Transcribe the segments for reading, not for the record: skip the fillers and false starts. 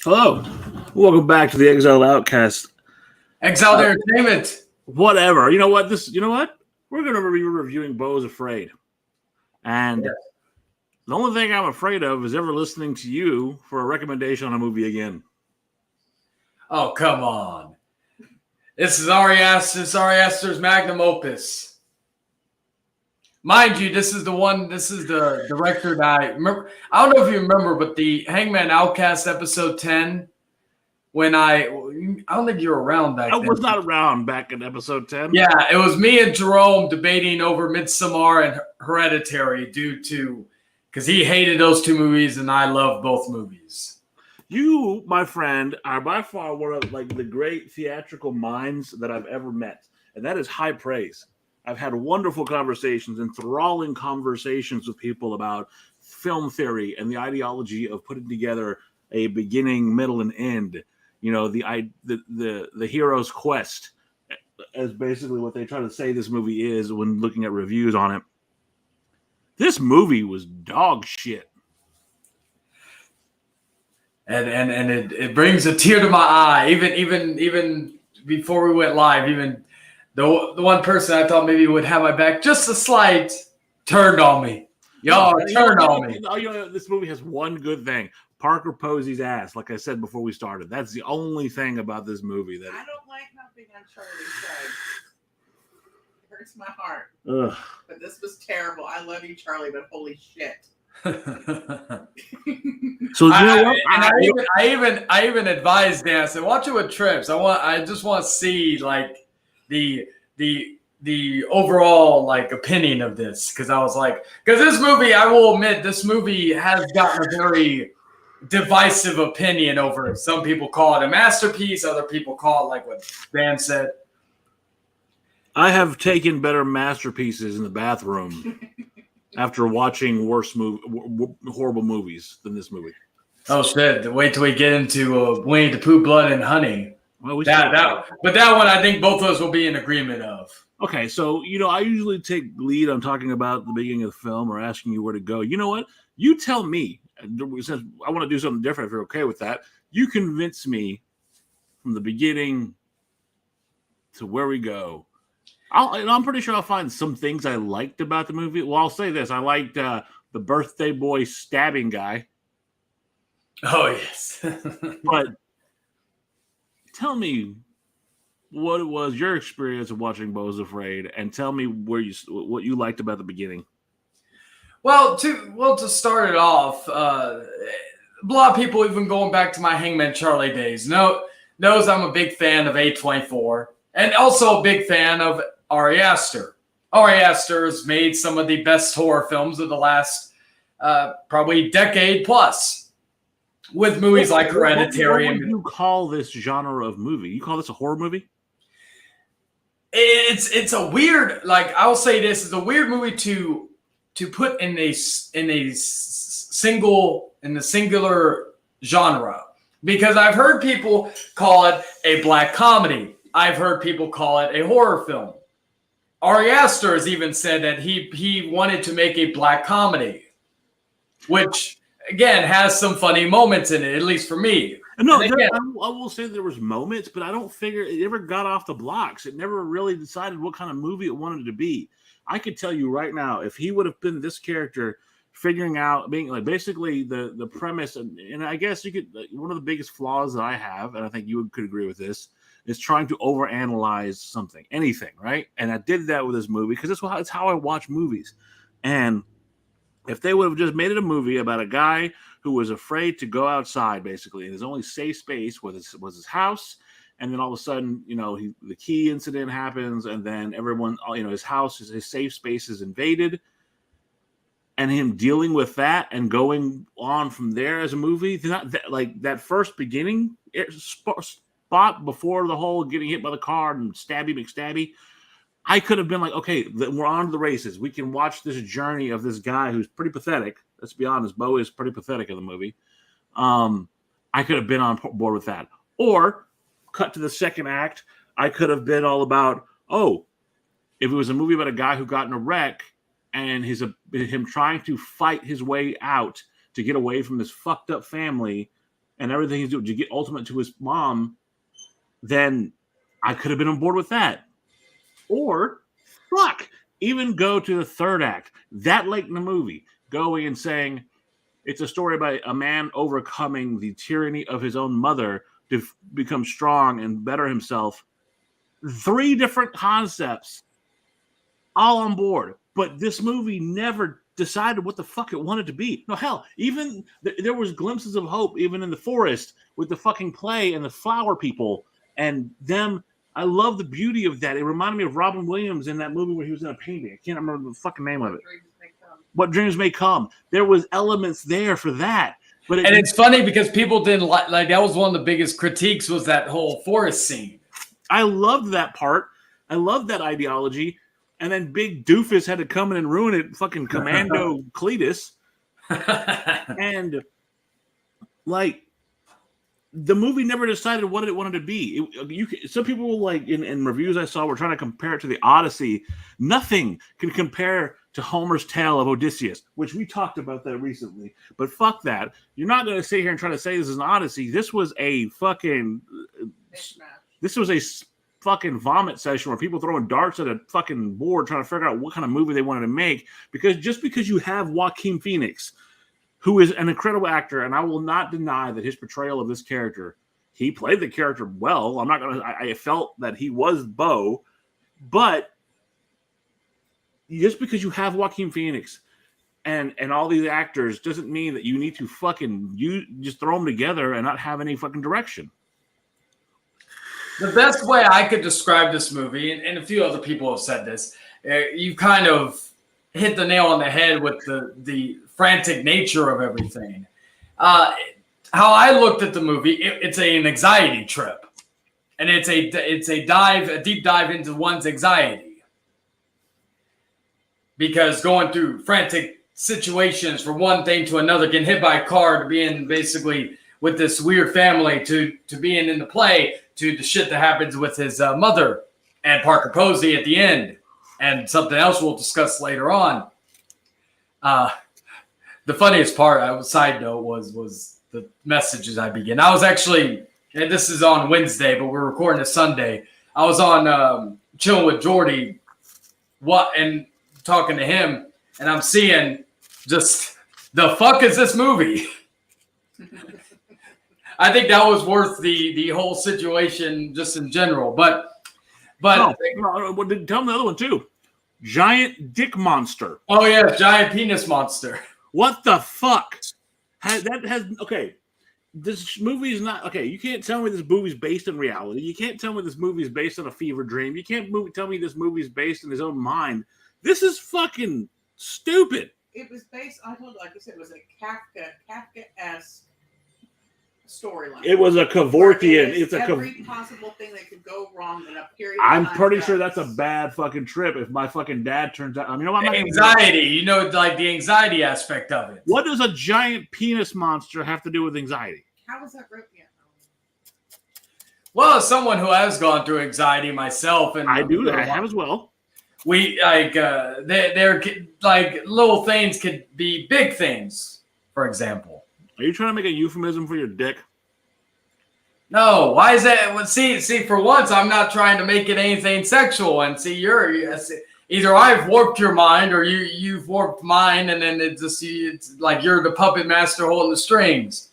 Hello, welcome back to the Exiled Outcast. Exiled Entertainment. Whatever. You know what? We're going to be reviewing Beau's Afraid. And the only thing I'm afraid of is ever listening to you for a recommendation on a movie again. Oh, come on. This is Ari Aster's magnum opus. Mind you, this is the director that I remember. I don't know if you remember, but the Hangman Outcast episode 10, when I don't think you were around back then. I was not around back in episode 10. Yeah, it was me and Jerome debating over Midsommar and Hereditary because he hated those two movies and I love both movies. You, my friend, are by far one of the great theatrical minds that I've ever met, and that is high praise. I've had wonderful conversations, enthralling conversations with people about film theory and the ideology of putting together a beginning, middle, and end. You know, the hero's quest, as basically what they try to say this movie is when looking at reviews on it. This movie was dog shit. And it brings a tear to my eye. Even before we went live, even the one person I thought maybe would have my back just a slight turned on me. Turned on me. You know, this movie has one good thing. Parker Posey's ass, like I said before we started. That's the only thing about this movie that I don't like nothing on Charlie's side. It hurts my heart. Ugh. But this was terrible. I love you, Charlie, but holy shit. So you know what? I even advised Dan. I said, watch it with Trips. I just want to see like the overall opinion of this, because I was because this movie, I will admit, this movie has gotten a very divisive opinion over it. Some people call it a masterpiece, other people call it what Dan said. I have taken better masterpieces in the bathroom after watching horrible movies than this movie. Oh shit! Wait till we get into Winnie the Pooh, Blood and Honey. Well, but that one I think both of us will be in agreement of. Okay, so I usually take lead on talking about the beginning of the film or asking you where to go. You know what? You tell me. Since I want to do something different, if you're okay with that, you convince me from the beginning to where we go. I'm pretty sure I'll find some things I liked about the movie. Well, I'll say this: I liked the birthday boy stabbing guy. Oh yes, but tell me what it was your experience of watching Beau's Afraid, and tell me what you liked about the beginning. Well, to start it off, a lot of people, even going back to my Hangman Charlie days, knows I'm a big fan of A24 and also a big fan of Ari Aster. Ari Aster has made some of the best horror films of the last probably decade plus, with movies like Hereditary. What would you call this genre of movie? You call this a horror movie? It's a weird, I'll say this, it's a weird movie to put in the singular genre, because I've heard people call it a black comedy. I've heard people call it a horror film. Ari Aster has even said that he wanted to make a black comedy, which again has some funny moments in it, at least for me. No, I will say there was moments, but I don't figure it ever got off the blocks. It never really decided what kind of movie it wanted to be. I could tell you right now, if he would have been this character, figuring out, being basically the premise, and I guess you could, one of the biggest flaws that I have, and I think you could agree with this, is trying to overanalyze something, anything, right? And I did that with this movie because it's how I watch movies. And if they would have just made it a movie about a guy who was afraid to go outside, basically, and his only safe space was his house, and then all of a sudden, the key incident happens, and then everyone, his house, his safe space is invaded, and him dealing with that and going on from there as a movie, that first beginning spot before the whole getting hit by the car and stabby McStabby, I could have been okay, we're on to the races. We can watch this journey of this guy who's pretty pathetic. Let's be honest, Beau is pretty pathetic in the movie. I could have been on board with that. Or cut to the second act, I could have been all about, if it was a movie about a guy who got in a wreck and him trying to fight his way out to get away from this fucked up family and everything he's doing to get ultimate to his mom, then I could have been on board with that. Or, fuck, even go to the third act, that late in the movie, going and saying it's a story about a man overcoming the tyranny of his own mother to become strong and better himself. 3 different concepts, all on board. But this movie never decided what the fuck it wanted to be. No, hell, even there was glimpses of hope even in the forest with the fucking play and the flower people and them. I love the beauty of that. It reminded me of Robin Williams in that movie where he was in a painting. I can't remember the fucking name of it. What Dreams May Come. There was elements there for that. But it's funny because people didn't like that was one of the biggest critiques was that whole forest scene. I loved that part. I loved that ideology. And then big doofus had to come in and ruin it, fucking Commando Cletus. And, like, the movie never decided what it wanted to be. Some people, like, in reviews I saw, were trying to compare it to the Odyssey. Nothing can compare to Homer's Tale of Odysseus, which we talked about that recently. But fuck that. You're not going to sit here and try to say this is an Odyssey. This was a fucking... This was a fucking vomit session where people throwing darts at a fucking board trying to figure out what kind of movie they wanted to make. Because you have Joaquin Phoenix, who is an incredible actor, and I will not deny that his portrayal of this character, he played the character well. I felt that he was Beau, but just because you have Joaquin Phoenix and all these actors doesn't mean that you need to just throw them together and not have any fucking direction. The best way I could describe this movie, and a few other people have said this, you kind of hit the nail on the head with the frantic nature of everything. How I looked at the movie, it's an anxiety trip, and it's a deep dive into one's anxiety, because going through frantic situations from one thing to another, getting hit by a car, to being basically with this weird family, to being in the play, to the shit that happens with his mother and Parker Posey at the end, and something else we'll discuss later on. The funniest part, side note, was the messages I began. I was actually, and this is on Wednesday, but we're recording a Sunday. I was on chilling with Jordy, and talking to him, and I'm seeing just the fuck is this movie? I think that was worth the whole situation just in general. But tell me the other one too. Giant dick monster. Oh yeah, giant penis monster. What the fuck? Okay. This movie is not okay. You can't tell me this movie's based in reality. You can't tell me this movie's based on a fever dream. You can't tell me this movie's based in his own mind. This is fucking stupid. It was based on, like I said, it was a Kafka-esque storyline. It was a Kevorkian. It's every possible thing that could go wrong in a period. I'm pretty sure that's a bad fucking trip. If my fucking dad turns out, anxiety. Like the anxiety aspect of it. What does a giant penis monster have to do with anxiety? How was that written yet? Well, as someone who has gone through anxiety myself, and I have as well. We they're like little things could be big things. For example. Are you trying to make a euphemism for your dick? No. Why is that? Well, see. For once, I'm not trying to make it anything sexual. And see, either I've warped your mind or you've warped mine, and then it's like you're the puppet master holding the strings.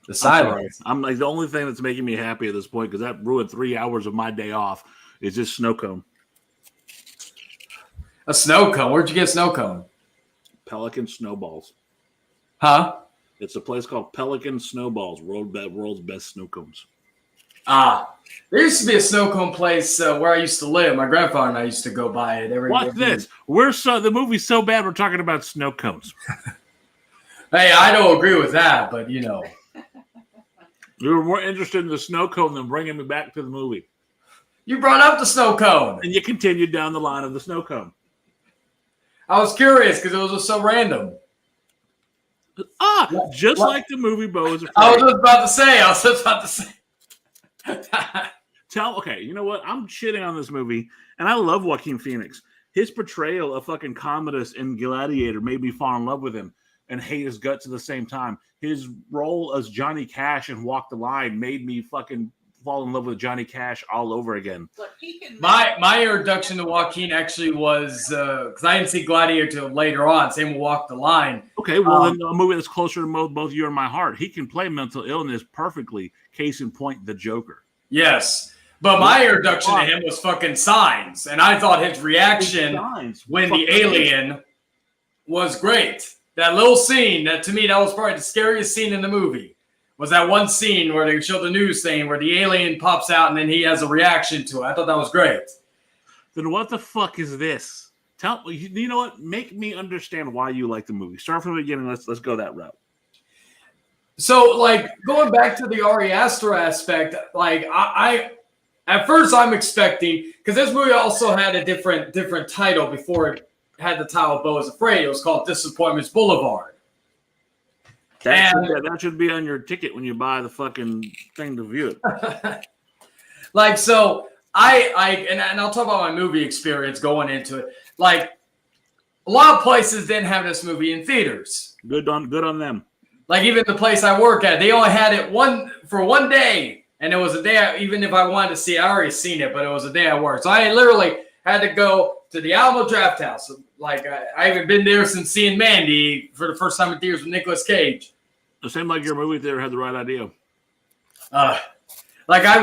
The silence. I'm like the only thing that's making me happy at this point because that ruined 3 hours of my day off. Is this snow cone. A snow cone? Where'd you get a snow cone? Pelican Snowballs. Huh? It's a place called Pelican Snowballs, world's best snow cones. There used to be a snow cone place where I used to live. My grandfather and I used to go by it every. Watch this. The movie's so bad we're talking about snow cones. Hey, I don't agree with that, but you know. You were more interested in the snow cone than bringing me back to the movie. You brought up the snow cone. And you continued down the line of the snow cone. I was curious because it was just so random. Just like the movie Beau is Afraid. I was just about to say. Okay, you know what? I'm shitting on this movie, and I love Joaquin Phoenix. His portrayal of fucking Commodus in Gladiator made me fall in love with him and hate his guts at the same time. His role as Johnny Cash in Walk the Line made me fucking fall in love with Johnny Cash all over again. My introduction to Joaquin actually was because I didn't see Gladiator till later on. Same with Walk the Line. Okay, well then a movie that's closer to both you and my heart. He can play mental illness perfectly. Case in point, the Joker. Yes, but my introduction to him was fucking Signs, and I thought his reaction when the alien was great. That little scene, that to me, that was probably the scariest scene in the movie. Was that one scene where they show the news thing where the alien pops out and then he has a reaction to it. I thought that was great. Then what the fuck is this? You know what? Make me understand why you like the movie. Start from the beginning. Let's go that route. So, like, going back to the Ari Aster aspect, like, I at first I'm expecting, because this movie also had a different title before it had the title Beau is Afraid. It was called Disappointments Boulevard. That should be on your ticket when you buy the fucking thing to view it. Like, so and I'll talk about my movie experience going into it. Like, a lot of places didn't have this movie in theaters. Good on them. Like, even the place I work at, they only had it for one day. And it was a day, even if I wanted to see it, I already seen it, but it was a day I worked. So I literally had to go to the Alamo Draft House. Like, I haven't been there since seeing Mandy for the first time in theaters with Nicolas Cage. It seemed like your movie theater had the right idea. Like, I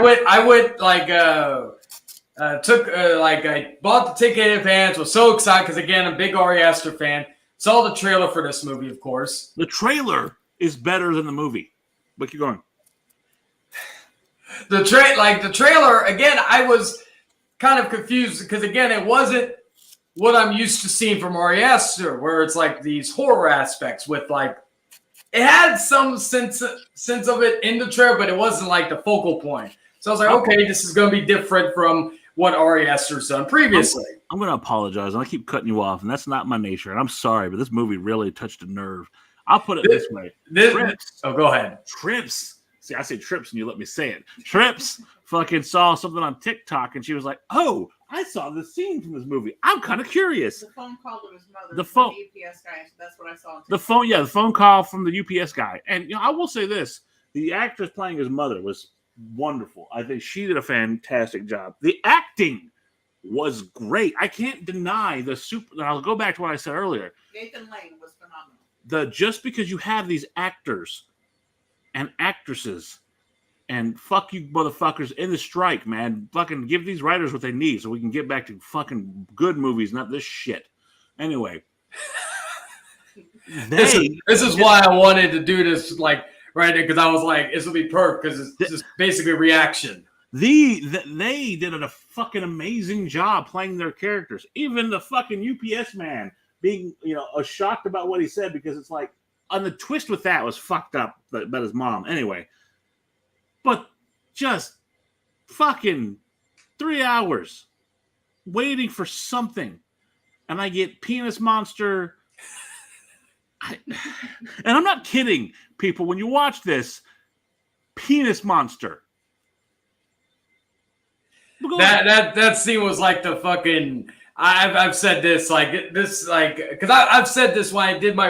bought the ticket in advance, was so excited because, again, I'm a big Ari Aster fan. Saw the trailer for this movie, of course. The trailer is better than the movie. But keep going. The trailer, again, I was kind of confused because, again, it wasn't what I'm used to seeing from Ari Aster, where it's like these horror aspects with, like, it had some sense of it in the trailer, but it wasn't like the focal point. So I was like, okay, this is going to be different from what Ari Aster's done previously. I'm going to apologize, and I keep cutting you off, and that's not my nature. And I'm sorry, but this movie really touched a nerve. I'll put it this way. Trips. Oh, go ahead. Trips. See, I say Trips, and you let me say it. Trips fucking saw something on TikTok, and she was like, oh, I saw this scene from this movie. I'm kind of curious. The phone call to his mother. The phone. The UPS guy. So that's what I saw. The phone call from the UPS guy. And I will say this: the actress playing his mother was wonderful. I think she did a fantastic job. The acting was great. I can't deny the super. And I'll go back to what I said earlier. Nathan Lane was phenomenal. Just because you have these actors and actresses. And fuck you motherfuckers in the strike, man. Fucking give these writers what they need so we can get back to fucking good movies, not this shit. Anyway. This is why I wanted to do this, like, right there, because I was like, this will be perfect, because it's just basically a reaction. They did a fucking amazing job playing their characters. Even the fucking UPS man being, shocked about what he said, because it's like, on the twist with that was fucked up about his mom. Anyway. But just fucking 3 hours waiting for something. And I get Penis Monster. And I'm not kidding, people. When you watch this, Penis Monster. That scene was like the fucking... I've said this, because I've said this when I did my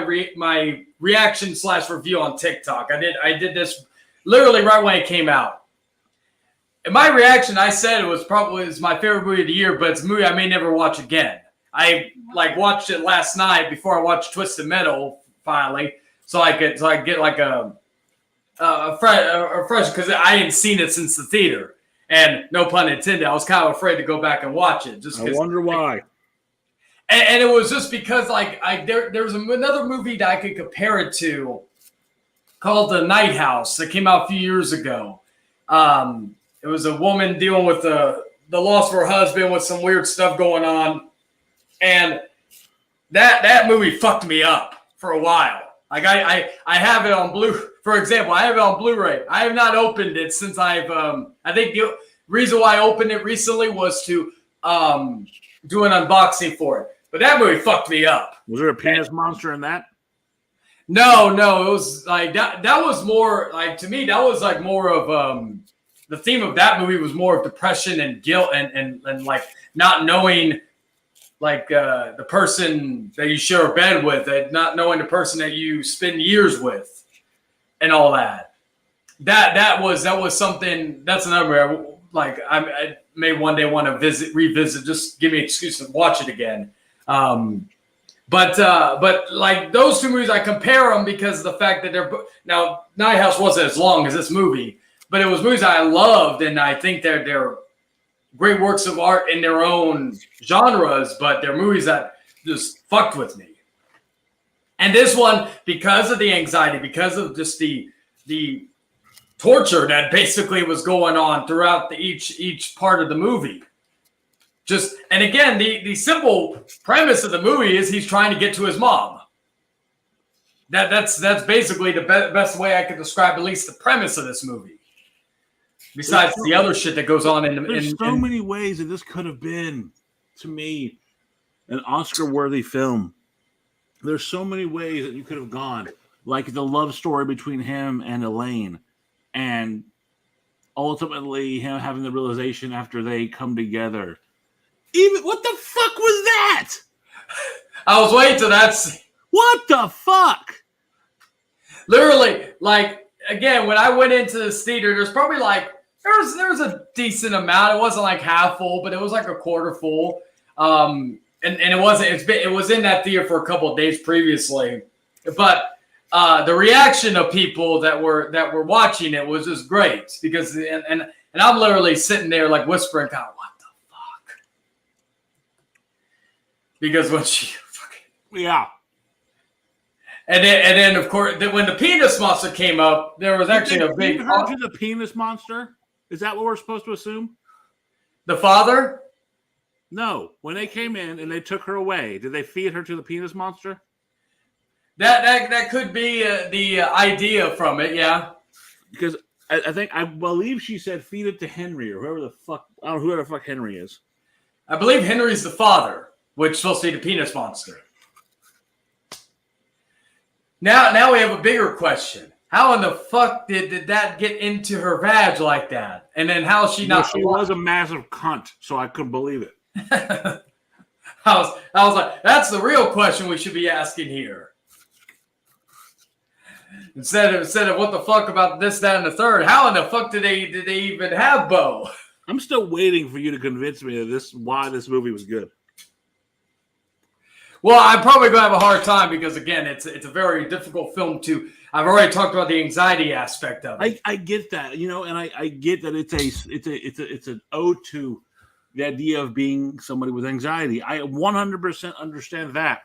reaction / review on TikTok. I did this literally right when it came out. In my reaction, I said it's my favorite movie of the year, but it's a movie I may never watch again. I watched it last night before I watched Twisted Metal finally, so I get like a fresh, because I hadn't seen it since the theater, and no pun intended, I was kind of afraid to go back and watch it. I wonder why. And it was just because there was another movie that I could compare it to, called The Night House, that came out a few years ago. It was a woman dealing with the loss of her husband with some weird stuff going on. And that movie fucked me up for a while. Like I have it on for example, I have it on Blu-ray. I have not opened it since I think the reason why I opened it recently was to do an unboxing for it. But that movie fucked me up. Was there a penis monster in that? No, it was like that was more like, to me, that was like more of the theme of that movie was more of depression and guilt and like not knowing the person that you share a bed with, and not knowing the person that you spend years with, and all that. That was something. That's another like I may one day want to revisit. Just give me an excuse to watch it again. But like those two movies, I compare them because of the fact that they're now Night House wasn't as long as this movie, but it was movies I loved, and I think they're great works of art in their own genres, but they're movies that just fucked with me. And this one, because of the anxiety, because of just the torture that basically was going on throughout each part of the movie. And again, the simple premise of the movie is he's trying to get to his mom. That's basically the best way I could describe at least the premise of this movie. Besides the other shit that goes on there's so many ways that this could have been, to me, an Oscar-worthy film. There's so many ways that you could have gone, like the love story between him and Elaine, and ultimately him having the realization after they come together. Even what the fuck was that? I was waiting till that. What the fuck? Literally, like again, when I went into this theater, there's probably like there was a decent amount. It wasn't like half full, but it was like a quarter full. And it wasn't. It was in that theater for a couple of days previously, but the reaction of people that were watching it was just great because and I'm literally sitting there like whispering, kind of, what the fuck? Because when she yeah. And then of course, when the penis monster came up, there was actually a big. You heard the penis monster? Is that what we're supposed to assume? The father? No. When they came in and they took her away, did they feed her to the penis monster? That could be the idea from it, yeah. Because I believe she said feed it to Henry or whoever the fuck. I don't know whoever the fuck Henry is. I believe Henry's the father, which is supposed to be the penis monster. Now we have a bigger question. How in the fuck did that get into her vag like that? And then how is she not? She was a massive cunt, so I couldn't believe it. I was like, that's the real question we should be asking here. Instead of what the fuck about this, that, and the third. How in the fuck did they even have Beau? I'm still waiting for you to convince me of why this movie was good. Well, I'm probably going to have a hard time because, again, it's a very difficult film to. I've already talked about the anxiety aspect of it. I get that, and I get that it's an ode to the idea of being somebody with anxiety. I 100% understand that.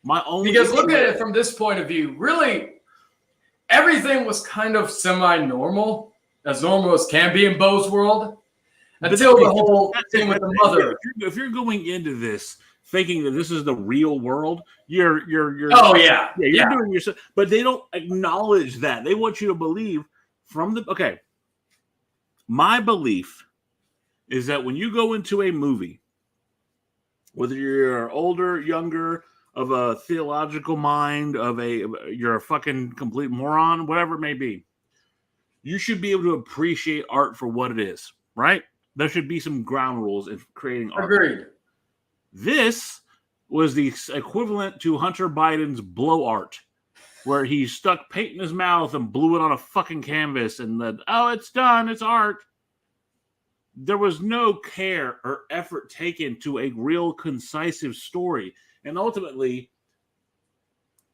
Because look at it from this point of view, really, everything was kind of semi-normal, as normal as can be in Beau's world, until the whole thing with the mother. If you're going into this thinking that this is the real world, you're oh yeah, you're doing yourself, but they don't acknowledge that. They want you to believe my belief is that when you go into a movie, whether you're older, younger, of a theological mind, you're a fucking complete moron, whatever it may be, you should be able to appreciate art for what it is, right? There should be some ground rules in creating art. Agreed. This was the equivalent to Hunter Biden's blow art, where he stuck paint in his mouth and blew it on a fucking canvas and then, oh, it's done, it's art. There was no care or effort taken to a real concise story. And ultimately,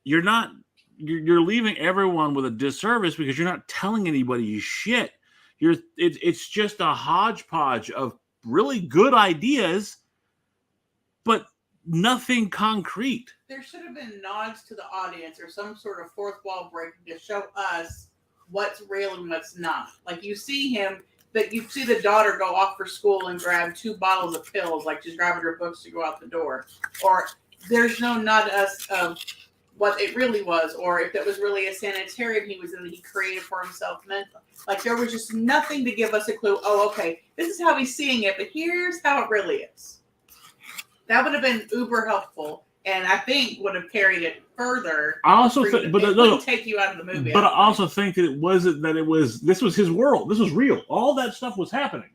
you're leaving everyone with a disservice because you're not telling anybody shit. It's just a hodgepodge of really good ideas, but nothing concrete. There should have been nods to the audience or some sort of fourth wall breaking to show us what's real and what's not. Like you see him, that you see the daughter go off for school and grab 2 bottles of pills, like she's grabbing her books to go out the door. Or there's no nod to us of what it really was, or if it was really a sanitarium he was in that he created for himself mentally. Like there was just nothing to give us a clue. Oh, okay, this is how he's seeing it, but here's how it really is. That would have been uber helpful, and I think would have carried it further. I also think, but it wouldn't take you out of the movie. But I also think that it wasn't that it was. This was his world. This was real. All that stuff was happening.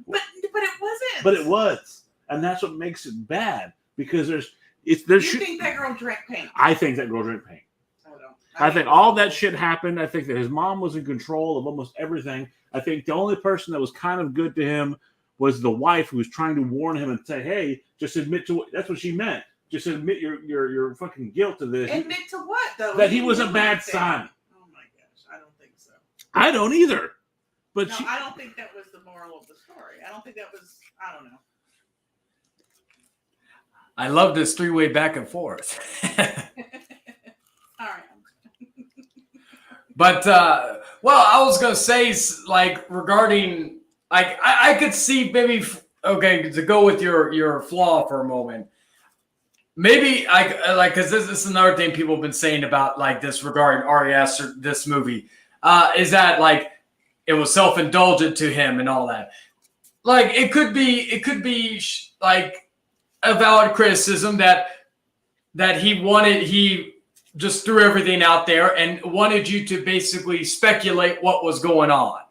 But it wasn't. But it was. and that's what makes it bad because You think that girl drank paint? I think that girl drank paint. I think all that shit happened. I think that his mom was in control of almost everything. I think the only person that was kind of good to him was the wife who was trying to warn him and say, "Hey, just admit to it." That's what she meant. Just admit your fucking guilt to this. Admit to what though? That he was a bad son. Oh my gosh, I don't think so. I don't either. But no, I don't think that was the moral of the story. I don't think that was. I don't know. I love this three-way back and forth. All right. But well, I was gonna say like regarding like I could see maybe to go with your flaw for a moment. Maybe I like because this is another thing people have been saying about like this regarding Ari Aster, this movie, is that like it was self-indulgent to him and all that. Like it could be like a valid criticism that he just threw everything out there and wanted you to basically speculate what was going on.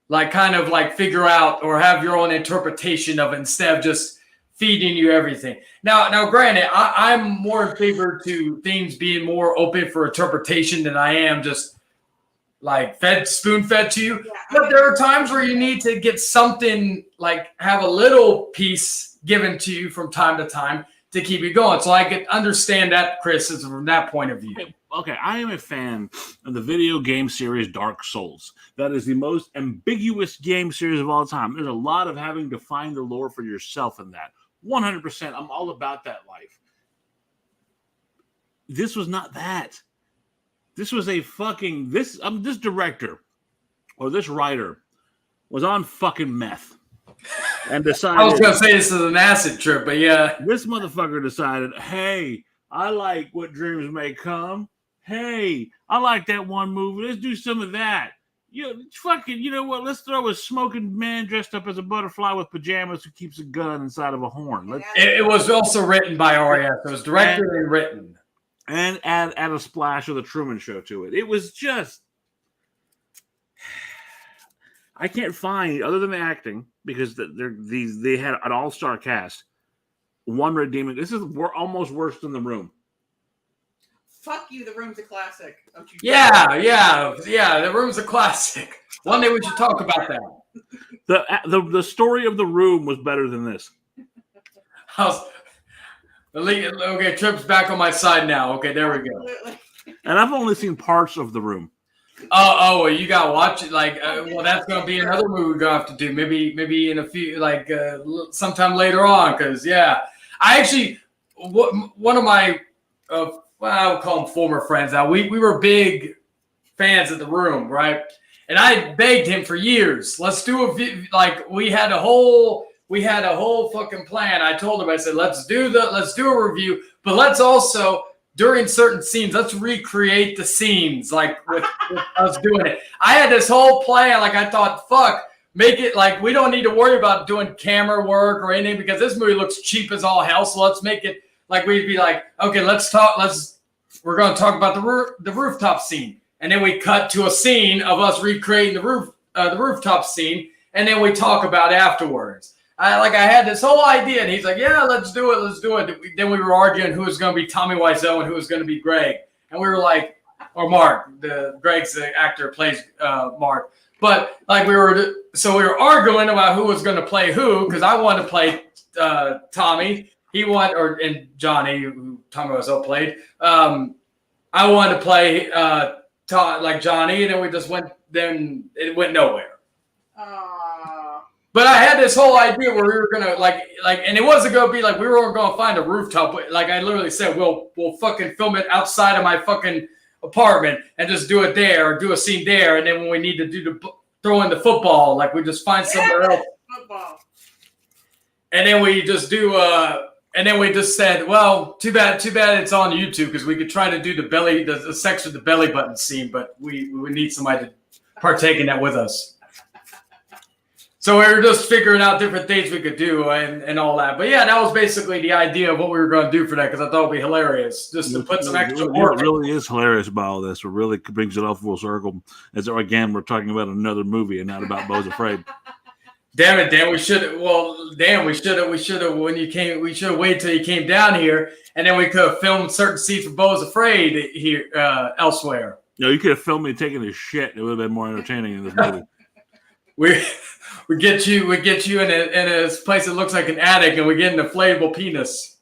Like kind of like figure out or have your own interpretation of it instead of just feeding you everything. Now granted, I'm more in favor to things being more open for interpretation than I am just like spoon-fed to you. Yeah, but there are times where you need to get something like have a little piece given to you from time to time to keep you going. So I could understand that criticism from that point of view. Okay, I am a fan of the video game series Dark Souls. That is the most ambiguous game series of all time. There's a lot of having to find the lore for yourself in that. 100%. I'm all about that life. This was not that. This was a fucking... This director or this writer was on fucking meth. And decided, I was going to say this is an acid trip, but yeah. This motherfucker decided, hey, I like What Dreams May Come. Hey, I like that one movie. Let's do some of that. You know what? Let's throw a smoking man dressed up as a butterfly with pajamas who keeps a gun inside of a horn. It was also written by Ari Aster. It was directed and written. And add a splash of the Truman Show to it. It was just... I can't find, other than the acting, because they had an all-star cast, one redeeming. This is almost worse than The Room. Fuck you, The Room's a classic. Don't you? Yeah. The Room's a classic. One day we should talk about that. The story of The Room was better than this. Okay, Trip's back on my side now. Okay, there we go. And I've only seen parts of The Room. Well, you gotta watch it. Like, well, that's gonna be another movie we're gonna have to do. Maybe in a few, like, sometime later on. Because I actually one of my I would call them former friends. Now we were big fans of The Room, right? And I begged him for years. Let's do we had a whole fucking plan. I told him, I said, let's do a review, but let's also, during certain scenes, let's recreate the scenes like with us doing it. I had this whole plan. Like I thought, fuck, make it like we don't need to worry about doing camera work or anything because this movie looks cheap as all hell. So let's make it like we'd be like, okay, we're going to talk about the rooftop scene, and then we cut to a scene of us recreating the rooftop scene, and then we talk about it afterwards. I had this whole idea, and he's like, yeah, let's do it. Then we were arguing who was going to be Tommy Wiseau and who was going to be Greg. And we were like, or Mark, Greg's the actor plays Mark. But like we were arguing about who was going to play who, because I wanted to play Tommy. And Johnny, who Tommy Wiseau played. I wanted to play Johnny, and then it went nowhere. But I had this whole idea where we were gonna and it wasn't gonna be like we were gonna find a rooftop. Like I literally said, we'll fucking film it outside of my fucking apartment and just do it there, or do a scene there, and then when we need to throw in the football, like we just find somewhere else. Football. And then we just do and then we just said, well, too bad it's on YouTube because we could try to do the sex with the belly button scene, but we would need somebody to partake in that with us. So we were just figuring out different things we could do and all that. But yeah, that was basically the idea of what we were going to do for that because I thought it would be hilarious just to put some extra work. What really is hilarious about all this, what really brings it all full circle, is again, we're talking about another movie and not about Beau's Afraid. Damn it, Dan. We should have. Well, Dan, we should have. When you came, we should have waited till you came down here, and then we could have filmed certain scenes for Beau's Afraid here elsewhere. No, you could have filmed me taking a shit. It would have been more entertaining in this movie. we get you in a place that looks like an attic, and we get an inflatable penis.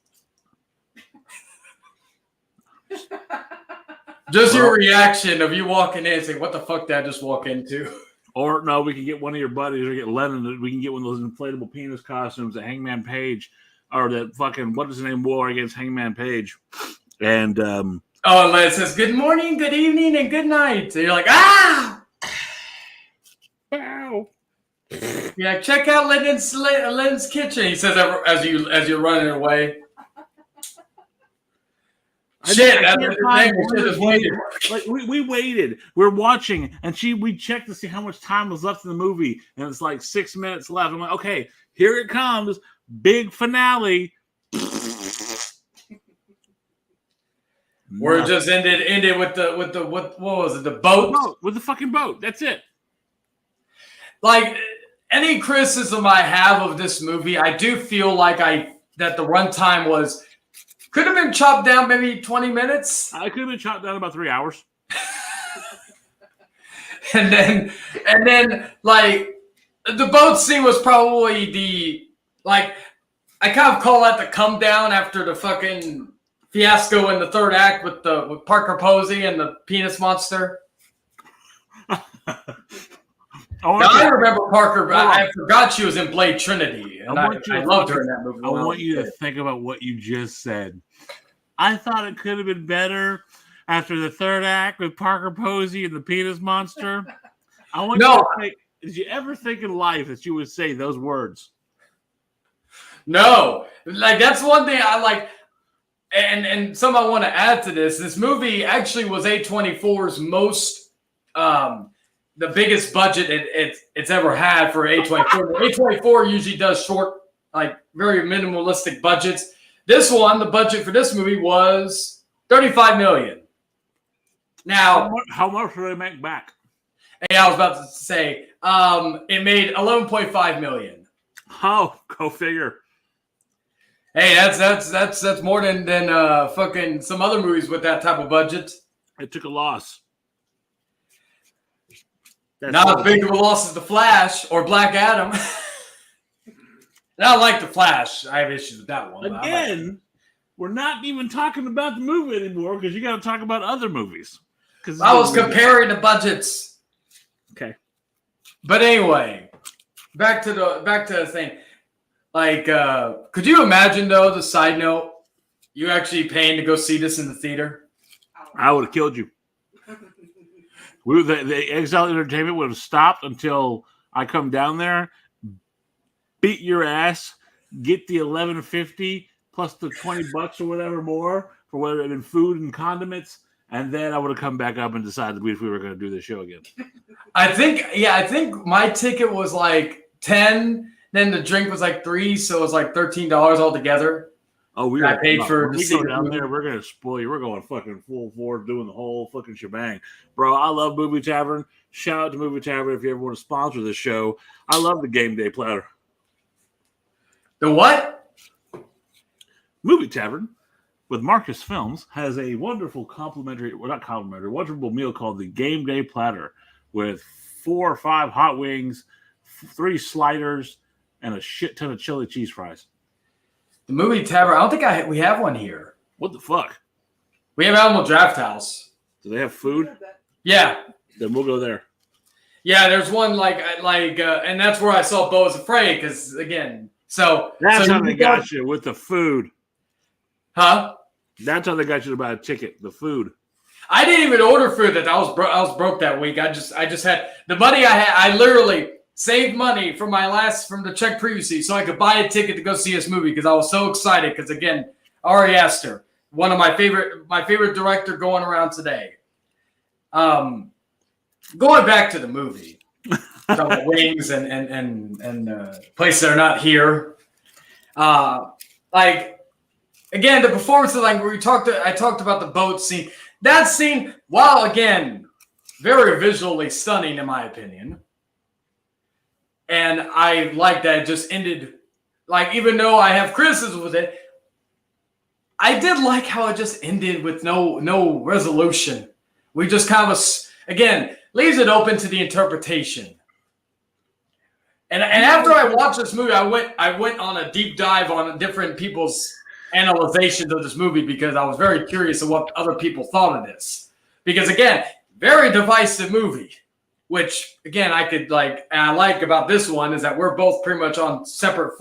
Just your reaction of you walking in and saying, "What the fuck did I just walk into?" Or no, we can get one of your buddies or get Lennon. We can get one of those inflatable penis costumes that Hangman Page or that fucking what is his name wore against Hangman Page. And and it says good morning, good evening, and good night. So you're like, ah, wow. Yeah, check out Lennon's kitchen. He says as you're running away. Shit, like we waited. We're watching, and we checked to see how much time was left in the movie, and it's like 6 minutes left. I'm like, okay, here it comes, big finale. Where it just ended with the what was it? The boat? With the fucking boat. That's it. Like any criticism I have of this movie, I do feel like that the runtime could have been chopped down maybe 20 minutes. I could have been chopped down about 3 hours. and then like the boat scene was probably I kind of call that the come down after the fucking fiasco in the third act with Parker Posey and the penis monster. I remember Parker, but I forgot she was in Blade Trinity, and I loved her in that movie. I want you to think about what you just said. I thought it could have been better after the third act with Parker Posey and the penis monster. I want you to think, did you ever think in life that you would say those words? No. Like, that's one thing I like. And something I want to add to this. This movie actually was A24's most the biggest budget it's ever had for A24. A24 usually does short, like very minimalistic budgets. This one, the budget for this movie was $35 million. Now, how much did they make back? Hey, I was about to say, it made $11.5 million. Oh, go figure. Hey, that's more than fucking some other movies with that type of budget. It took a loss. Not as big of a loss as The Flash or Black Adam. I like The Flash. I have issues with that one. Again, we're not even talking about the movie anymore because you got to talk about other movies. I was comparing the budgets. Okay. But anyway, back to the thing. Like, could you imagine though? The side note, you actually paying to go see this in the theater? I would have killed you. The Exiled Entertainment would have stopped until I come down there, beat your ass, get the $11.50 plus the $20 or whatever more for whether it been food and condiments, and then I would have come back up and decided if we were going to do this show again. I think my ticket was like 10. Then the drink was like $3, so it was like $13 altogether. Oh, I paid for. When we go down there, we're gonna spoil you. We're going fucking full force, doing the whole fucking shebang, bro. I love Movie Tavern. Shout out to Movie Tavern if you ever want to sponsor this show. I love the game day platter. The what? Movie Tavern with Marcus Films has a wonderful wonderful meal called the Game Day Platter with 4 or 5 hot wings, 3 sliders, and a shit ton of chili cheese fries. The Movie Tavern. I don't think we have one here. What the fuck? We have Animal Draft House. Do they have food? Yeah. Then we'll go there. Yeah, there's one and that's where I saw Beau's Afraid because again, that's how they got you with the food. Huh? That's how they got you to buy a ticket. The food. I didn't even order food. I was broke that week. I just had the money I had. I literally saved money from the check previously so I could buy a ticket to go see this movie because I was so excited. Because again, Ari Aster, one of my favorite director going around today. Going back to the movie, the wings and places that are not here. Like again, the performance I talked about the boat scene. That scene, while again very visually stunning in my opinion. And I like that it just ended. Like, even though I have criticism with it, I did like how it just ended with no resolution. We just kind of, again, leaves it open to the interpretation. And after I watched this movie, I went on a deep dive on different people's analyzations of this movie because I was very curious of what other people thought of this. Because again, very divisive movie. Which again, I like about this one is that we're both pretty much on separate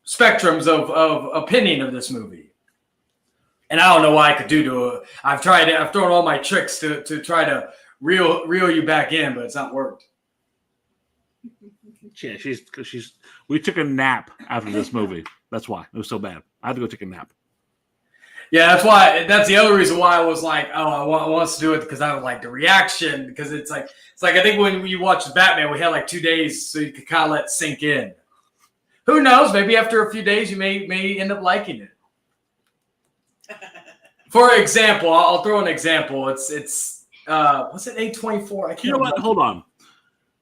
spectrums of opinion of this movie. And I don't know what I could do to it. I've thrown all my tricks to try to reel you back in, but it's not worked. Yeah, we took a nap after this movie. That's why it was so bad. I had to go take a nap. Yeah, that's the other reason why I was like, oh, I want to do it because I would like the reaction because it's like I think when you watch Batman, we had like 2 days so you could kind of let it sink in. Who knows? Maybe after a few days, you may end up liking it. For example, I'll throw an example. It's what's it? A24. I can't. You know what? Hold on.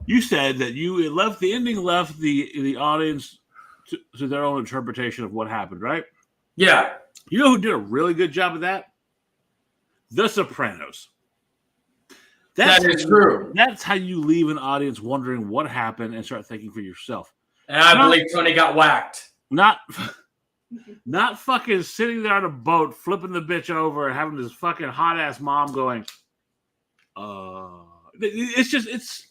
You said that the ending left the audience to their own interpretation of what happened, right? Yeah. You know who did a really good job of that? The Sopranos. That is true. That's how you leave an audience wondering what happened and start thinking for yourself. And I believe Tony got whacked. Not fucking sitting there on a boat, flipping the bitch over and having this fucking hot ass mom going, it's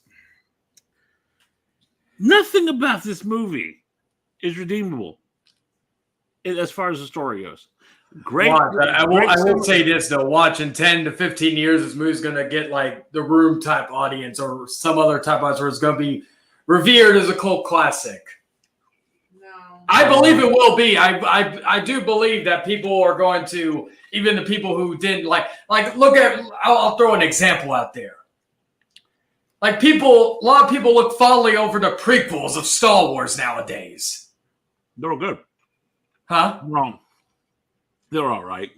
nothing about this movie is redeemable as far as the story goes. Great. I will say this though: watching 10 to 15 years, this movie's going to get like the Room type audience or some other type audience where it's going to be revered as a cult classic. No, I believe it will be. I do believe that people are going to, even the people who didn't like look at. I'll throw an example out there. Like a lot of people look fondly over the prequels of Star Wars nowadays. They're all good. Huh? Wrong. They're all right.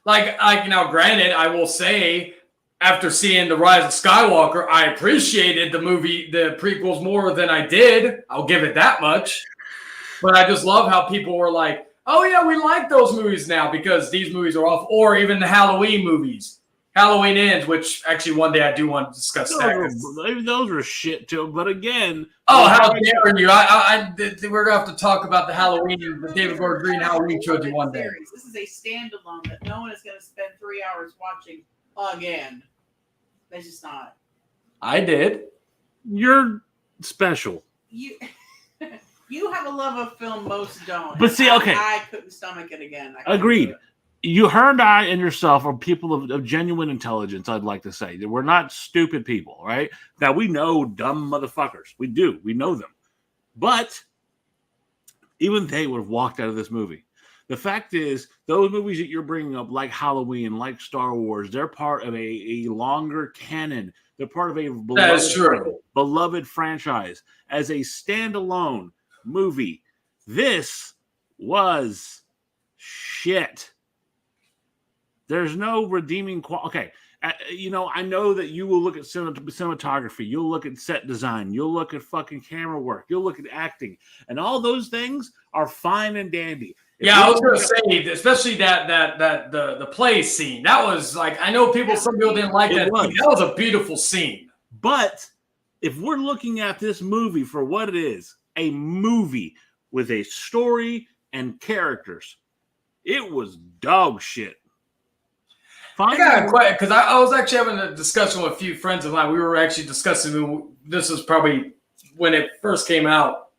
Like now, granted, I will say, after seeing The Rise of Skywalker, I appreciated the prequels more than I did. I'll give it that much. But I just love how people were like, oh, yeah, we like those movies now because these movies are off. Or even the Halloween movies. Halloween Ends, which actually one day I do want to discuss those were shit too. But again, oh, how dare you! We're gonna have to talk about the Halloween, the David Gordon Green Halloween trilogy one day. This is a standalone that no one is going to spend 3 hours watching again. It's just not. I did. You're special. You have a love of film most don't. But see, okay, I couldn't stomach it again. Agreed. You, her and I and yourself are people of genuine intelligence, I'd like to say. We're not stupid people, right? Now, we know dumb motherfuckers. We do. We know them. But even they would have walked out of this movie. The fact is, those movies that you're bringing up, like Halloween, like Star Wars, they're part of a longer canon. They're part of a beloved franchise. As a standalone movie, this was shit. There's no redeeming quality. Okay, I know that you will look at cinematography. You'll look at set design. You'll look at fucking camera work. You'll look at acting. And all those things are fine and dandy. I was going to say, especially the play scene. That was like, I know some people didn't like that. That was a beautiful scene. But if we're looking at this movie for what it is, a movie with a story and characters, it was dog shit. I got a question because I was actually having a discussion with a few friends of mine. We were actually discussing, this was probably when it first came out.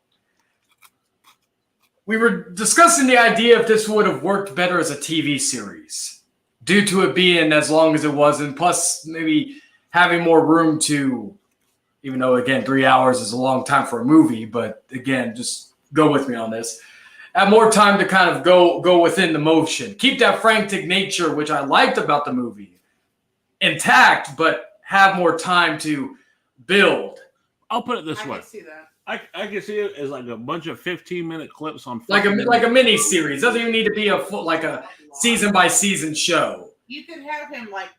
We were discussing the idea if this would have worked better as a TV series due to it being as long as it was, and plus maybe having more room to, even though, again, 3 hours is a long time for a movie, but again, just go with me on this. Have more time to kind of go within the motion. Keep that frantic nature, which I liked about the movie, intact, but have more time to build. I'll put it this way. I can see that. I can see it as like a bunch of 15-minute clips on like a mini series. Doesn't even need to be a season by season show. You could have him like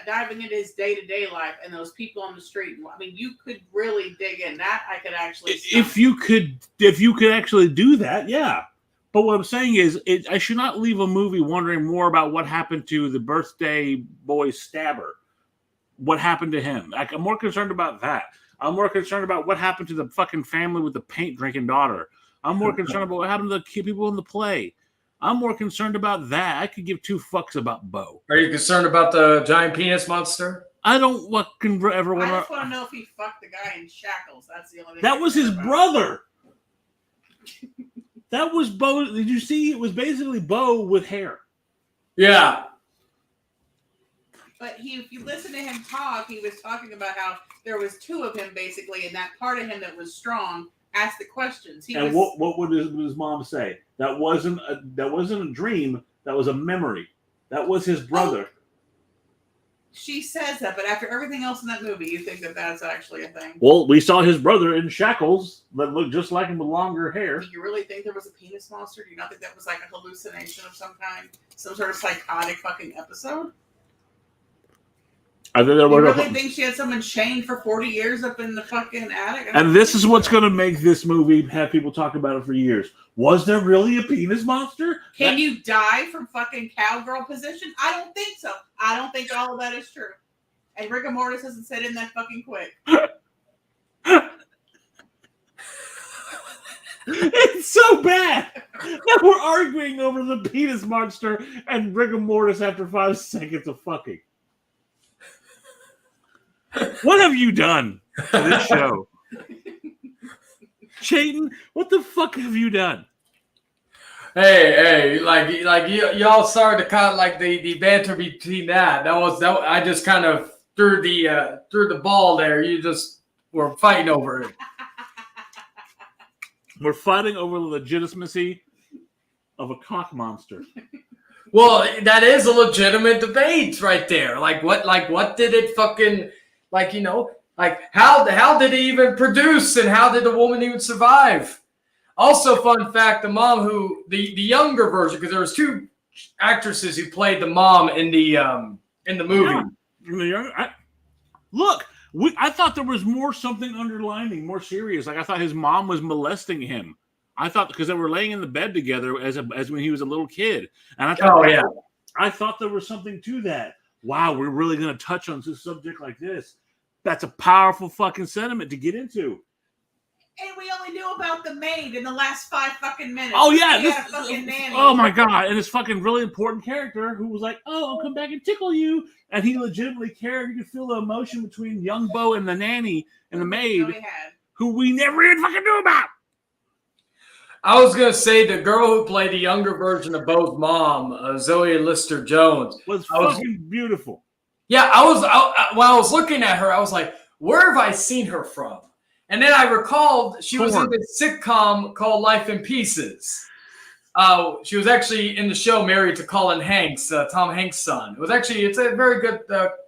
diving into his day-to-day life and those people on the street. I mean, you could really dig in that. I could actually. If you could actually do that, yeah. But what I'm saying is, I should not leave a movie wondering more about what happened to the birthday boy stabber. What happened to him? I'm more concerned about that. I'm more concerned about what happened to the fucking family with the paint drinking daughter. I'm more concerned about what happened to the people in the play. I'm more concerned about that. I could give two fucks about Beau. Are you concerned about the giant penis monster? I don't fucking ever want to. I just want to know if he fucked the guy in shackles. That's the only thing. That was his brother. That was Beau. Did you see? It was basically Beau with hair. Yeah. But if you listen to him talk, he was talking about how there was two of him basically, and that part of him that was strong asked the questions. What would his mom say? That wasn't a dream. That was a memory. That was his brother. Oh, she says that, but after everything else in that movie, you think that that's actually a thing? Well, we saw his brother in shackles that looked just like him with longer hair. Do you really think there was a penis monster? Do you not think that was like a hallucination of some kind? Some sort of psychotic fucking episode? I think you really think she had someone chained for 40 years up in the fucking attic? And this is what's going to make this movie have people talk about it for years. Was there really a penis monster? Can you die from fucking cowgirl position? I don't think so. I don't think all of that is true. And rigor mortis hasn't set in that fucking quick. It's so bad that we're arguing over the penis monster and rigor mortis after 5 seconds of fucking. What have you done to this show? Chayton, what the fuck have you done? Hey, like y'all started to kind of like the banter between that. That I just kind of threw the ball there. You just were fighting over it. We're fighting over the legitimacy of a cock monster. Well, that is a legitimate debate right there. Like what did it fucking how did it even produce and how did the woman even survive? Also, fun fact, the mom the younger version, because there was 2 actresses who played the mom in the movie. Yeah. I thought there was something underlining, more serious. Like I thought his mom was molesting him. I thought because they were laying in the bed together as when he was a little kid, and I thought, I thought there was something to that. Wow, we're really going to touch on this subject like this. That's a powerful fucking sentiment to get into. And we only knew about the maid in the last 5 fucking minutes. Oh, yeah. This fucking nanny. Oh, my God. And this fucking really important character who was like, oh, I'll come back and tickle you. And he legitimately cared. You could feel the emotion between young Beau and the nanny and the maid who we never even fucking knew about. I was going to say the girl who played the younger version of Beau's mom, Zoe Lister-Jones. Was fucking beautiful. Yeah, when I was looking at her, I was like, where have I seen her from? And then I recalled she was in this sitcom called Life in Pieces. She was actually in the show married to Colin Hanks, Tom Hanks' son. It's a very good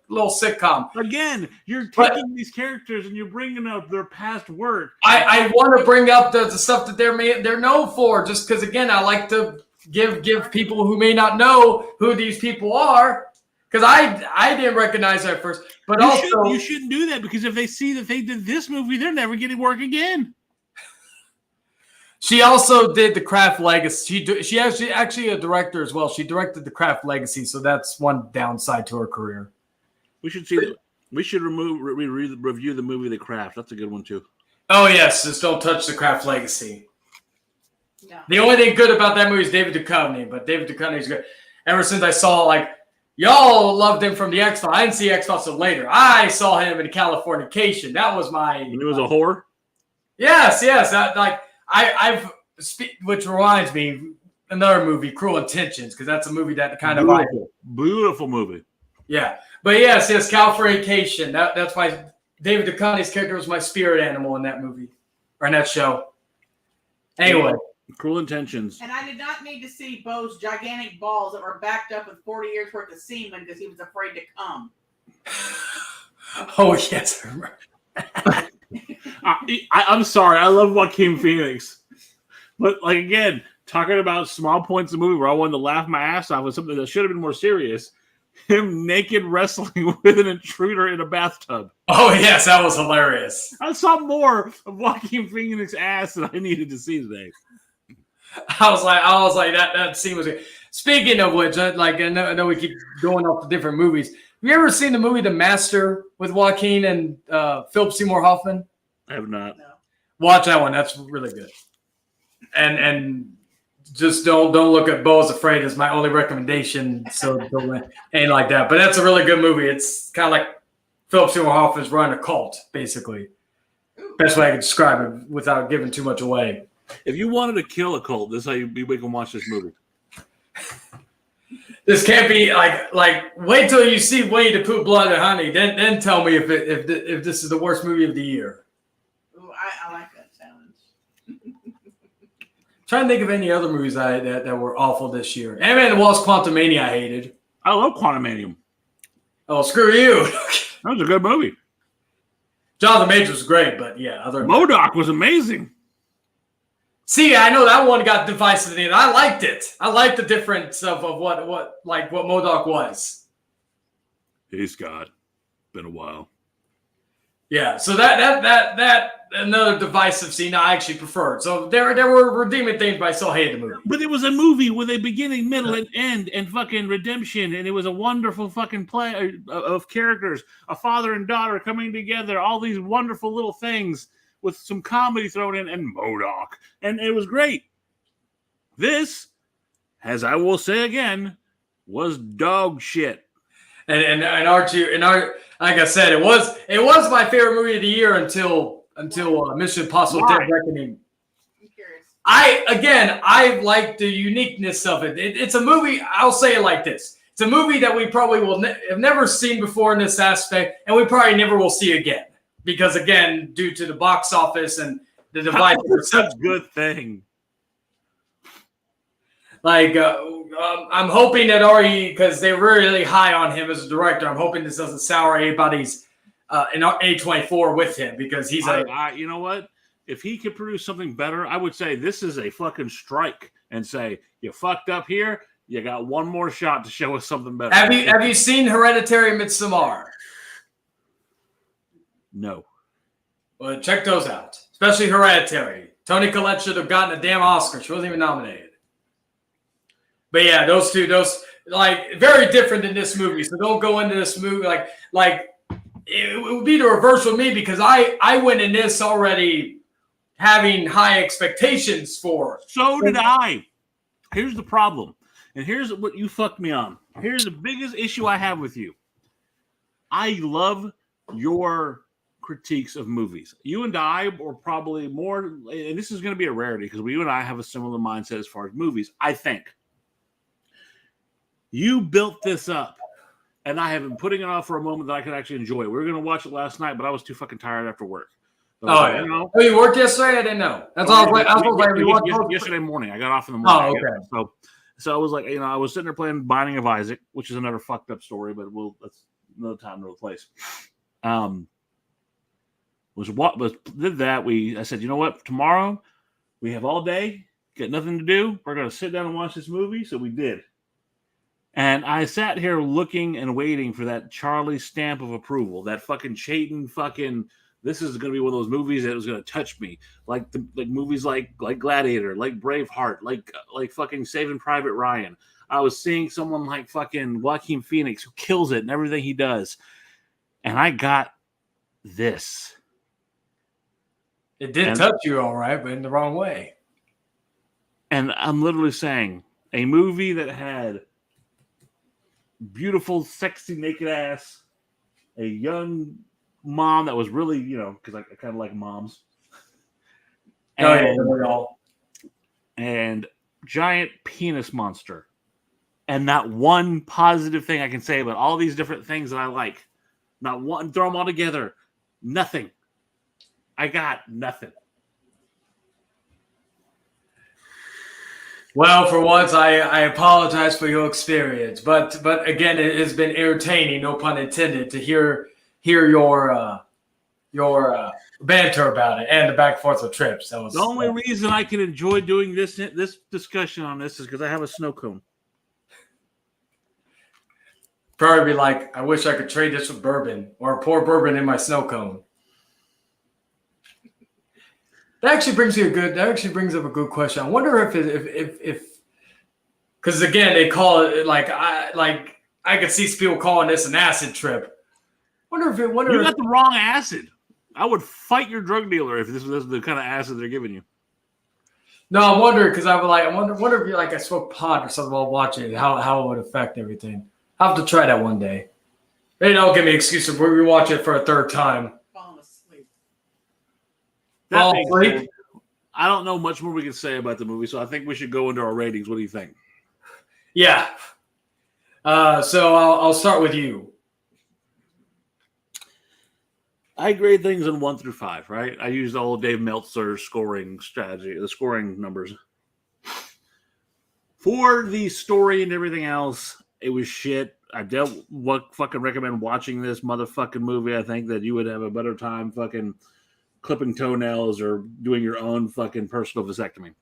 little sitcom. Again, you're taking these characters and you're bringing up their past work. I want to bring up the stuff that they're known for, just because, again, I like to give people who may not know who these people are. Because I didn't recognize her at first, but you shouldn't do that, because if they see that they did this movie, they're never getting work again. She also did the Craft Legacy. She actually a director as well. She directed the Craft Legacy, so that's one downside to her career. We should review the movie The Craft. That's a good one too. Oh yes, just don't touch the Craft Legacy. No. The only thing good about that movie is David Duchovny, but David Duchovny is good. Ever since I saw y'all loved him from the X-Files. I didn't see X-Files until later. I saw him in Californication. That was He was a whore? Yes. Which reminds me, another movie, Cruel Intentions, because that's a movie that kind of... Beautiful movie. Yeah. But yes, Californication. That's why David Duchovny's character was my spirit animal in that movie, or in that show. Anyway. Cruel Intentions. And I did not need to see Beau's gigantic balls that were backed up with 40 years worth of semen because he was afraid to come. Oh, yes. I'm sorry. I love Joaquin Phoenix. But, again, talking about small points of the movie where I wanted to laugh my ass off with something that should have been more serious. him naked wrestling with an intruder in a bathtub. Oh yes, that was hilarious. I saw more of Joaquin Phoenix's ass than I needed to see today. I was like that scene was good. Speaking of which, I know we keep going off to different movies. Have you ever seen the movie The Master with Joaquin and Philip Seymour Hoffman? I have not. No. Watch that one. That's really good. And just don't look at Beau is Afraid is my only recommendation. So ain't like that. But that's a really good movie. It's kind of like Philip Seymour Hoffman's running a cult, basically. Best way I can describe it without giving too much away. If you wanted to kill a cult, this is how we can watch this movie. This can't be like wait till you see Winnie the Pooh, Blood and Honey, then tell me if this is the worst movie of the year. Ooh, I like that challenge. Trying to think of any other movies that were awful this year. Ant-Man and the Wasp: Quantumania I hated. I love Quantumanium. Oh, screw you. That was a good movie. Jonathan Majors was great, but yeah, MODOK was amazing. See, I know that one got divisive. I liked it. I liked the difference of what MODOK was. Hey, Scott. Been a while. Yeah, so that another divisive scene I actually preferred. So there were redeeming things, but I still hated the movie. But it was a movie with a beginning, middle, and end, and fucking redemption, and it was a wonderful fucking play of characters, a father and daughter coming together, all these wonderful little things with some comedy thrown in, and MODOK, and it was great. This, as I will say again, was dog shit. And like I said, it was my favorite movie of the year until Mission Impossible: Dead Reckoning. I'm curious. I like the uniqueness of it. It's a movie. I'll say it like this: it's a movie that we probably will have never seen before in this aspect, and we probably never will see again because, again, due to the box office and the divide. That's a good thing. Like, I'm hoping that Ari, because they're really high on him as a director, I'm hoping this doesn't sour anybody's in A24 with him because he's you know what? If he could produce something better, I would say this is a fucking strike and say, you fucked up here. You got one more shot to show us something better. Have you seen Hereditary and Midsommar? No. Well, check those out, especially Hereditary. Toni Collette should have gotten a damn Oscar. She wasn't even nominated. But yeah, those like very different than this movie. So don't go into this movie like it would be the reverse with me because I went in this already having high expectations for. So did I. Here's the problem, and here's what you fucked me on. Here's the biggest issue I have with you. I love your critiques of movies. You and I are probably more, and this is going to be a rarity because you and I have a similar mindset as far as movies, I think. You built this up, and I have been putting it off for a moment that I could actually enjoy. We were going to watch it last night, but I was too fucking tired after work. So yeah. Oh, you worked yesterday? I didn't know. That's all. Yesterday morning. I got off in the morning. Oh, okay. So I was like, I was sitting there playing Binding of Isaac, which is another fucked up story, but that's another time, another place. Did that. I said, you know what? Tomorrow we have all day, got nothing to do. We're going to sit down and watch this movie. So we did. And I sat here looking and waiting for that Charlie stamp of approval, that fucking Chayton fucking, this is going to be one of those movies that was going to touch me. Like movies like Gladiator, like Braveheart, like fucking Saving Private Ryan. I was seeing someone like fucking Joaquin Phoenix who kills it in everything he does. And I got this. It did touch you all right, but in the wrong way. And I'm literally saying a movie that had beautiful, sexy, naked ass, a young mom that was really, because I kind of like moms. And giant penis monster. And not one positive thing I can say about all these different things that I like. Not one, throw them all together. Nothing. I got nothing. Well, for once, I apologize for your experience, but again, it has been entertaining, no pun intended, to hear your banter about it and the back and forth of trips. That was the only reason I can enjoy doing this discussion on this is because I have a snow cone. Probably be like, I wish I could trade this with bourbon or pour bourbon in my snow cone. That actually brings up a good question. I wonder if because again they call it I could see people calling this an acid trip. You got the wrong acid. I would fight your drug dealer if this was the kind of acid they're giving you. No, I'm wondering because I wonder if I smoked pot or something while watching it, how it would affect everything. I'll have to try that one day. Maybe that'll give me an excuse to rewatch it for a third time. Falling asleep. I don't know much more we can say about the movie, so I think we should go into our ratings. What do you think? Yeah. So I'll start with you. I grade things in 1 through 5, right? I used the old Dave Meltzer scoring strategy, the scoring numbers. For the story and everything else, it was shit. I don't fucking recommend watching this motherfucking movie. I think that you would have a better time fucking clipping toenails or doing your own fucking personal vasectomy.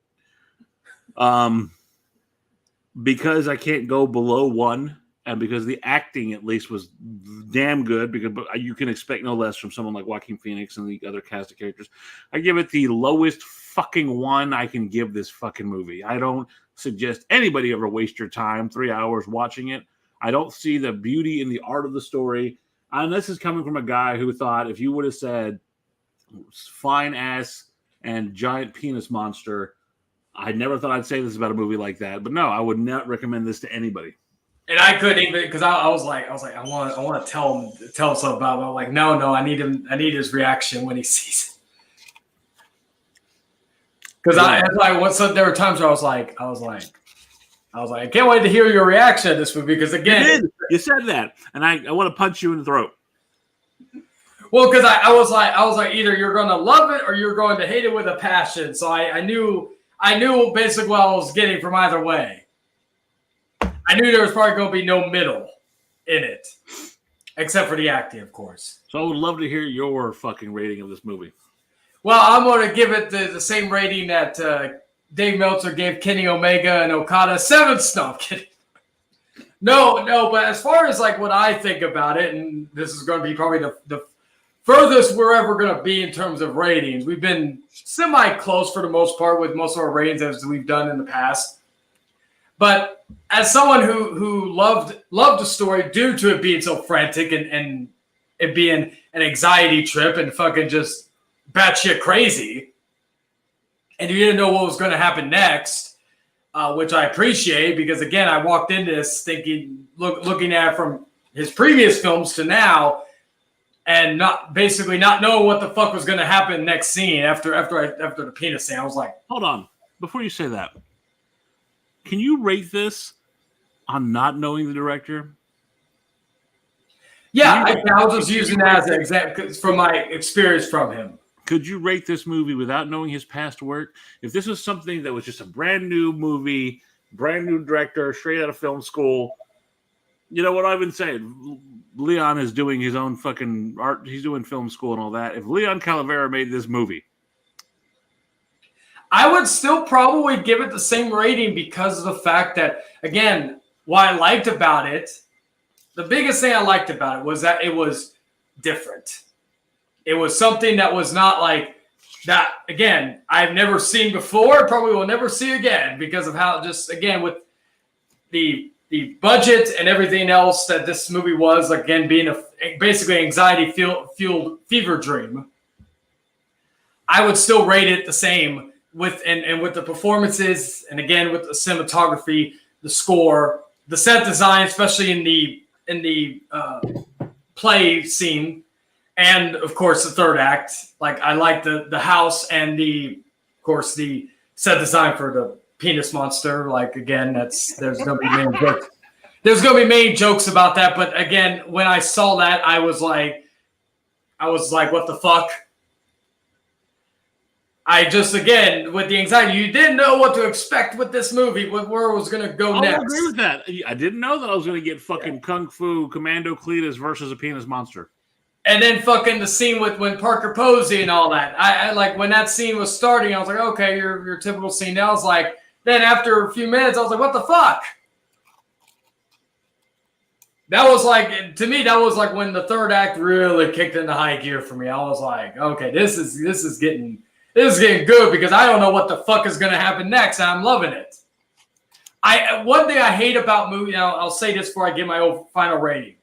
Because I can't go below 1, and because the acting at least was damn good, because you can expect no less from someone like Joaquin Phoenix and the other cast of characters, I give it the lowest fucking 1 I can give this fucking movie. I don't suggest anybody ever waste your time 3 hours watching it. I don't see the beauty in the art of the story. And this is coming from a guy who thought if you would have said fine ass and giant penis monster, I never thought I'd say this about a movie like that. But no, I would not recommend this to anybody. And I couldn't even because I was like I want to tell him something about it. I'm like no, I need his reaction when he sees it. Because there were times where I was like I can't wait to hear your reaction to this movie because again you said that and I want to punch you in the throat. Well, because I was like either you're going to love it or you're going to hate it with a passion. So I knew basically what I was getting from either way. I knew there was probably going to be no middle in it, except for the acting, of course. So I would love to hear your fucking rating of this movie. Well, I'm going to give it the same rating that Dave Meltzer gave Kenny Omega and Okada 7 snuff. No, but as far as like what I think about it, and this is going to be probably the furthest we're ever going to be in terms of ratings. We've been semi-close for the most part with most of our ratings as we've done in the past. But as someone who loved the story due to it being so frantic and it being an anxiety trip and fucking just batshit crazy, and you didn't know what was going to happen next, which I appreciate because, again, I walked into this thinking, looking at it from his previous films to now, and not knowing what the fuck was going to happen next scene after the penis scene. I was like, hold on, before you say that, can you rate this on not knowing the director? Yeah, I was just using that as an example from my experience from him. Could you rate this movie without knowing his past work? If this was something that was just a brand new movie, brand new director, straight out of film school, you know what I've been saying? Leon is doing his own fucking art. He's doing film school and all that. If Leon Calavera made this movie, I would still probably give it the same rating because of the fact that, again, what I liked about it, the biggest thing I liked about it was that it was different. It was something that was not like that, again, I've never seen before, probably will never see again because of how just, again, with the budget and everything else that this movie was, again, being basically anxiety-fueled fever dream, I would still rate it the same with the performances and, again, with the cinematography, the score, the set design, especially in the play scene, and, of course, the third act. Like, I like the house and, of course, the set design for the penis monster. Like, again, there's going to be many jokes. There's going to be many jokes about that. But, again, when I saw that, I was like, what the fuck? I just, again, with the anxiety, you didn't know what to expect with this movie, where it was going to go next. I agree with that. I didn't know that I was going to get fucking Kung Fu Commando Cletus versus a penis monster. And then fucking the scene with when Parker Posey and all that. I like when that scene was starting, I was like, okay, your typical scene. Now I was like, then after a few minutes, I was like, what the fuck? that was like, to me, that was like when the third act really kicked into high gear for me. I was like, okay, this is getting good because I don't know what the fuck is going to happen next. And I'm loving it. One thing I hate about movies, I'll say this before I give my final rating.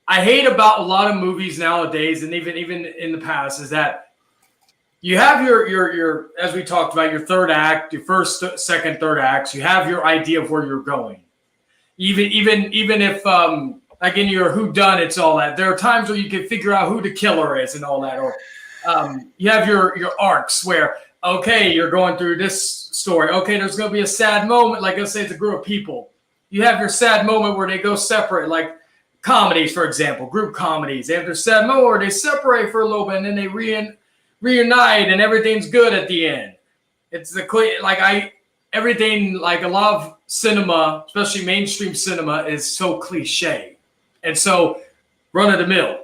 I hate about a lot of movies nowadays, and even in the past, is that you have your as we talked about, your third act, your first, second, third acts. You have your idea of where you're going. Even if like in your whodunits, all that, there are times where you can figure out who the killer is and all that, or you have your arcs where, okay, you're going through this story. Okay, there's going to be a sad moment. Like, let's say it's a group of people. You have your sad moment where they go separate, like comedies, for example, group comedies. They have their sad moment where they separate for a little bit and then they reunite and everything's good at the end. It's everything, like a lot of cinema, especially mainstream cinema, is so cliche and so run of the mill.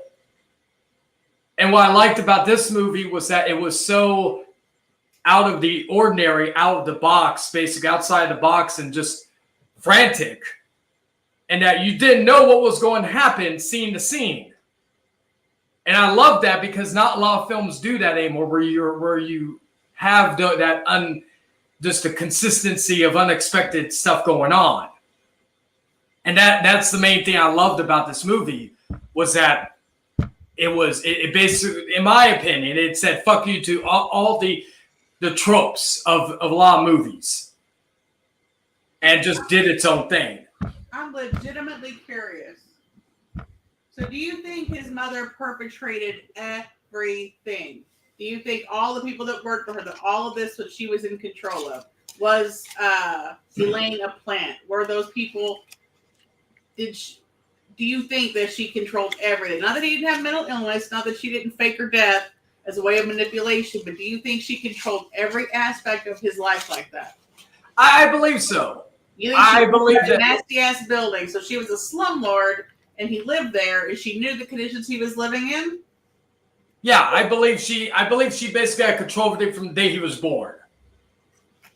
And what I liked about this movie was that it was so out of the ordinary, out of the box, basically outside the box, and just frantic. And that you didn't know what was going to happen scene to scene. And I love that because not a lot of films do that anymore, where you have just the consistency of unexpected stuff going on. And that's the main thing I loved about this movie, was that it basically, in my opinion, it said fuck you to all the tropes of a lot of movies and just did its own thing. I'm legitimately curious. So do you think his mother perpetrated everything? Do you think all the people that worked for her, that all of this, what she was in control of, was Elaine a plant? Were those people, do you think that she controlled everything? Not that he didn't have mental illness, not that she didn't fake her death as a way of manipulation, but do you think she controlled every aspect of his life like that? I believe so. You think I believe that nasty ass building. So she was a slumlord and he lived there and she knew the conditions he was living in? Yeah, I believe she basically had control of it from the day he was born.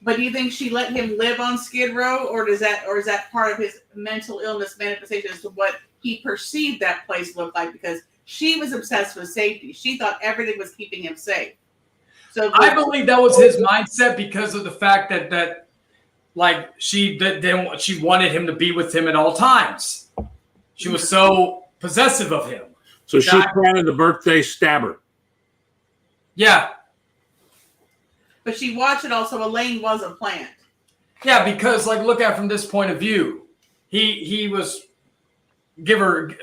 But do you think she let him live on Skid Row, or is that part of his mental illness manifestation as to what he perceived that place looked like? Because she was obsessed with safety. She thought everything was keeping him safe. So I believe that was his mindset because of the fact that like she wanted him to be with him at all times. She was so possessive of him. So she planted the birthday stabber. Yeah. But she watched it all, so Elaine was a plant. Yeah, because like look at it from this point of view. He was give or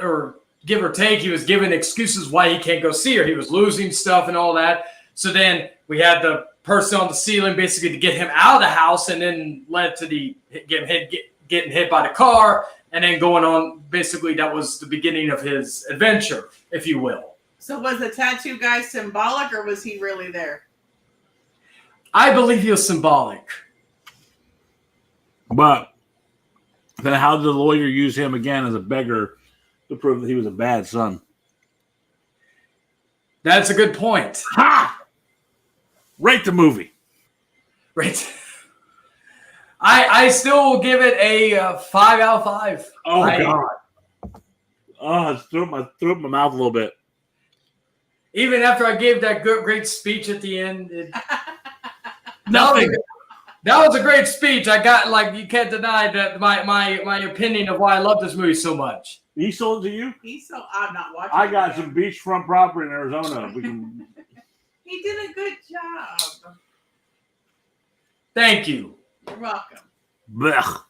take, he was given excuses why he can't go see her. He was losing stuff and all that. So then we had the person on the ceiling basically to get him out of the house, and then led to getting hit by the car, and then going on. Basically, that was the beginning of his adventure, if you will. So was the tattoo guy symbolic, or was he really there? I believe he was symbolic. But then how did the lawyer use him again as a beggar to prove that he was a bad son? That's a good point. Ha! Rate the movie. Right. I still will give it a 5 out of 5. Oh, God. Oh, it's threw up my mouth a little bit. Even after I gave that great speech at the end. Nothing. That was a great speech. I got, like, you can't deny that my opinion of why I love this movie so much. He sold it to you? I'm not watching. I got some beachfront property in Arizona. We can. He did a good job. Thank you. You're welcome. Blech.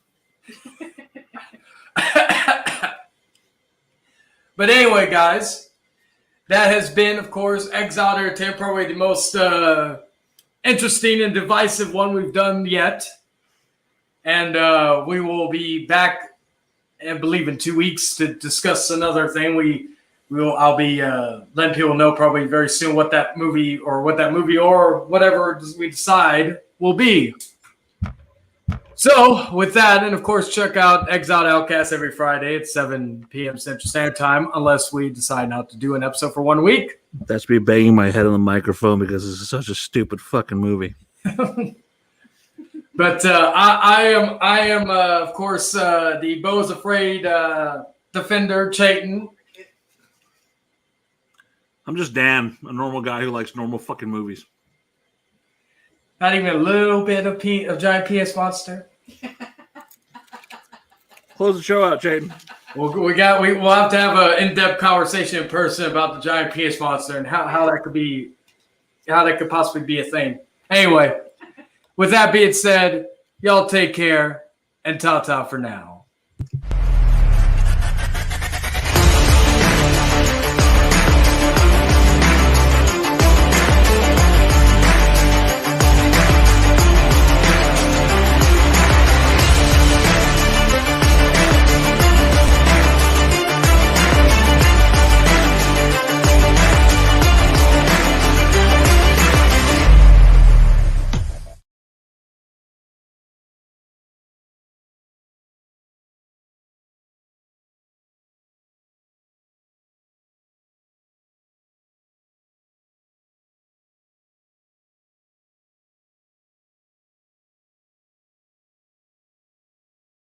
But anyway, guys, that has been, of course, Exiled, Hereditary, probably the most interesting and divisive one we've done yet. And we will be back, I believe, in 2 weeks to discuss another thing. I'll be letting people know probably very soon what that movie or whatever we decide will be. So with that, and of course, check out Exiled Outcast every Friday at 7 p.m. Central Standard Time, unless we decide not to do an episode for 1 week. That's me banging my head on the microphone because this is such a stupid fucking movie. But I am of course the Beau is Afraid defender, Chayton. I'm just Dan, a normal guy who likes normal fucking movies. Not even a little bit of giant PS monster. Close the show out, Jaden. We'll have to have an in-depth conversation in person about the giant PS monster and how that could possibly be a thing. Anyway, with that being said, y'all take care and ta-ta for now.